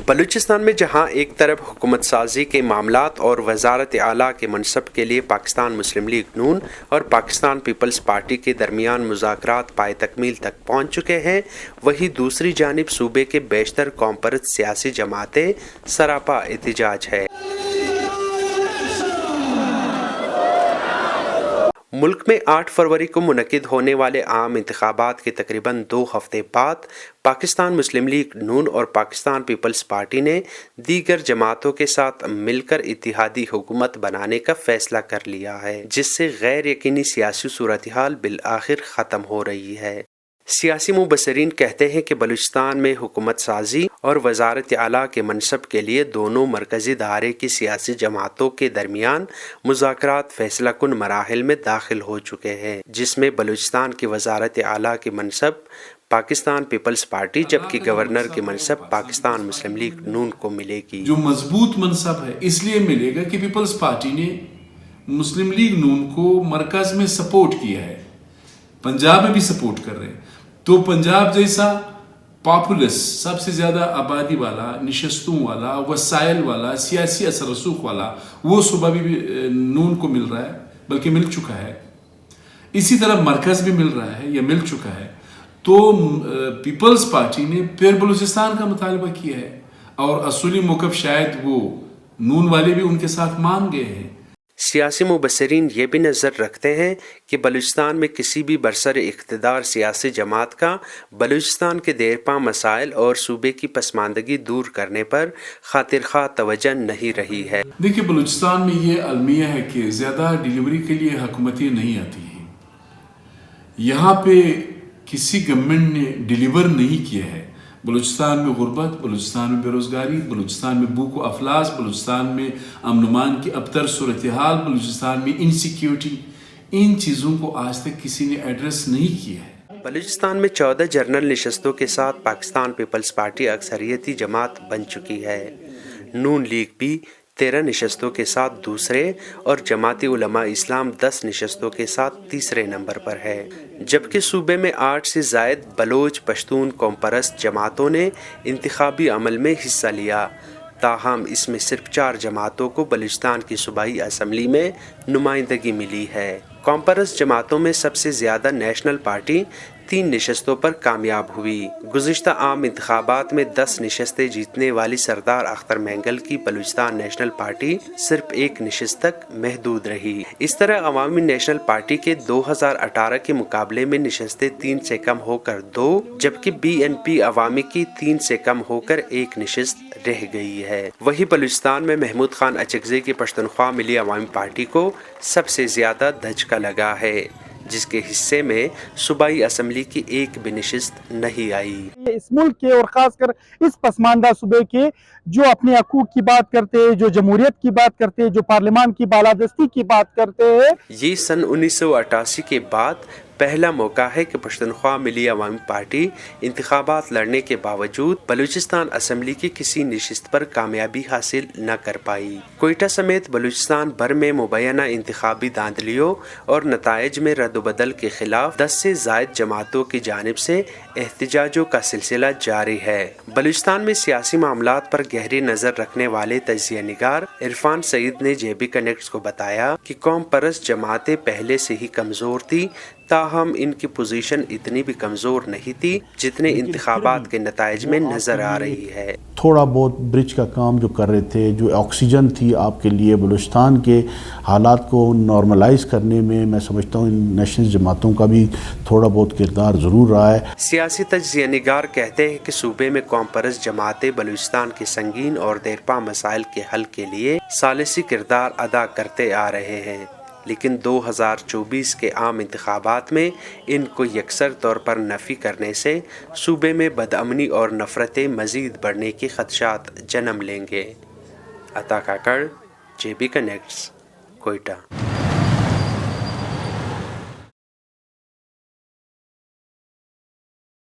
بلوچستان میں جہاں ایک طرف حکومت سازی کے معاملات اور وزارت اعلیٰ کے منصب کے لیے پاکستان مسلم لیگ نون اور پاکستان پیپلز پارٹی کے درمیان مذاکرات پائے تکمیل تک پہنچ چکے ہیں، وہیں دوسری جانب صوبے کے بیشتر کامپرس سیاسی جماعتیں سراپا احتجاج ہے۔ ملک میں 8 فروری کو منعقد ہونے والے عام انتخابات کے تقریباً 2 ہفتے بعد پاکستان مسلم لیگ نون اور پاکستان پیپلز پارٹی نے دیگر جماعتوں کے ساتھ مل کر اتحادی حکومت بنانے کا فیصلہ کر لیا ہے، جس سے غیر یقینی سیاسی صورتحال بالآخر ختم ہو رہی ہے۔ سیاسی مبصرین کہتے ہیں کہ بلوچستان میں حکومت سازی اور وزارت اعلیٰ کے منصب کے لیے دونوں مرکزی دھارے کی سیاسی جماعتوں کے درمیان مذاکرات فیصلہ کن مراحل میں داخل ہو چکے ہیں، جس میں بلوچستان کی وزارت اعلیٰ کے منصب پاکستان پیپلز پارٹی جبکہ گورنر کی منصب پاکستان مسلم لیگ نون کو ملے گی۔ جو مضبوط منصب ہے اس لیے ملے گا کہ پیپلز پارٹی نے مسلم لیگ نون کو مرکز میں سپورٹ کیا ہے، پنجاب میں بھی سپورٹ کر رہے ہیں، تو پنجاب جیسا پاپولس، سب سے زیادہ آبادی والا، نشستوں والا، وسائل والا، سیاسی اثر رسوخ والا، وہ صوبہ بھی نون کو مل رہا ہے، بلکہ مل چکا ہے۔ اسی طرح مرکز بھی مل رہا ہے یا مل چکا ہے، تو پیپلز پارٹی نے پھر بلوچستان کا مطالبہ کیا ہے، اور اصولی موقف شاید وہ نون والے بھی ان کے ساتھ مان گئے ہیں۔ سیاسی مبصرین یہ بھی نظر رکھتے ہیں کہ بلوچستان میں کسی بھی برسر اقتدار سیاسی جماعت کا بلوچستان کے دیرپا مسائل اور صوبے کی پسماندگی دور کرنے پر خاطر خواہ توجہ نہیں رہی ہے۔ دیکھیے، بلوچستان میں یہ المیہ ہے کہ زیادہ ڈیلیوری کے لیے حکومتیں نہیں آتی ہیں، یہاں پہ کسی گورنمنٹ نے ڈیلیور نہیں کیا ہے۔ بلوچستان میں غربت، بلوچستان میں بے روزگاری، بلوچستان میں بھوک و افلاس، بلوچستان میں امن و امان کی ابتر صورتحال، بلوچستان میں انسیکیورٹی، ان چیزوں کو آج تک کسی نے ایڈریس نہیں کیا ہے۔ بلوچستان میں 14 جنرل نشستوں کے ساتھ پاکستان پیپلز پارٹی اکثریتی جماعت بن چکی ہے۔ نون لیگ بھی 13 نشستوں کے ساتھ دوسرے اور جماعت علماء اسلام 10 نشستوں کے ساتھ تیسرے نمبر پر ہے، جبکہ صوبے میں 8 سے زائد بلوچ پشتون قوم پرست جماعتوں نے انتخابی عمل میں حصہ لیا، تاہم اس میں صرف 4 جماعتوں کو بلوچستان کی صوبائی اسمبلی میں نمائندگی ملی ہے۔ قوم پرست جماعتوں میں سب سے زیادہ نیشنل پارٹی 3 نشستوں پر کامیاب ہوئی۔ گزشتہ عام انتخابات میں 10 نشستیں جیتنے والی سردار اختر مینگل کی بلوچستان نیشنل پارٹی صرف 1 نشست تک محدود رہی۔ اس طرح عوامی نیشنل پارٹی کے 2018 کے مقابلے میں نشستیں 3 سے کم ہو کر 2، جبکہ BNP عوامی کی 3 سے کم ہو کر 1 نشست رہ گئی ہے۔ وہی بلوچستان میں محمود خان اچکزئی کی پشتونخوا ملی عوامی پارٹی کو سب سے زیادہ دھچکا لگا ہے، جس کے حصے میں صوبائی اسمبلی کی 1 بھی نشست نہیں آئی۔ اس ملک کے اور خاص کر اس پسماندہ صوبے کے جو اپنے حقوق کی بات کرتے ہیں، جو جمہوریت کی بات کرتے ہیں، جو پارلیمان کی بالادستی کی بات کرتے ہیں، یہ سن 1988 کے بعد پہلا موقع ہے کہ پشتونخوا ملی عوامی پارٹی انتخابات لڑنے کے باوجود بلوچستان اسمبلی کی کسی نشست پر کامیابی حاصل نہ کر پائی۔ کوئٹہ سمیت بلوچستان بھر میں مبینہ انتخابی دھاندلیوں اور نتائج میں رد و بدل کے خلاف 10 سے زائد جماعتوں کی جانب سے احتجاجوں کا سلسلہ جاری ہے۔ بلوچستان میں سیاسی معاملات پر گہری نظر رکھنے والے تجزیہ نگار عرفان سعید نے JB کنیکٹس کو بتایا کہ قوم پرست جماعتیں پہلے سے ہی کمزور تھی، تاہم ان کی پوزیشن اتنی بھی کمزور نہیں تھی جتنے انتخابات کے نتائج میں نظر آ رہی ہے۔ تھوڑا بہت برج کا کام جو کر رہے تھے، جو آکسیجن تھی آپ کے لیے بلوچستان کے حالات کو نارملائز کرنے میں، میں سمجھتا ہوں ان نیشنل جماعتوں کا بھی تھوڑا بہت کردار ضرور رہا ہے۔ سیاسی تجزیہ نگار کہتے ہیں کہ صوبے میں قوم پرست جماعتیں بلوچستان کے سنگین اور دیرپا مسائل کے حل کے لیے ثالثی کردار ادا کرتے آ رہے ہیں، لیکن 2024 کے عام انتخابات میں ان کو یکسر طور پر نفی کرنے سے صوبے میں بدامنی اور نفرتیں مزید بڑھنے کے خدشات جنم لیں گے۔ عطا کاکڑ، JB کنیکٹس، کوئٹہ۔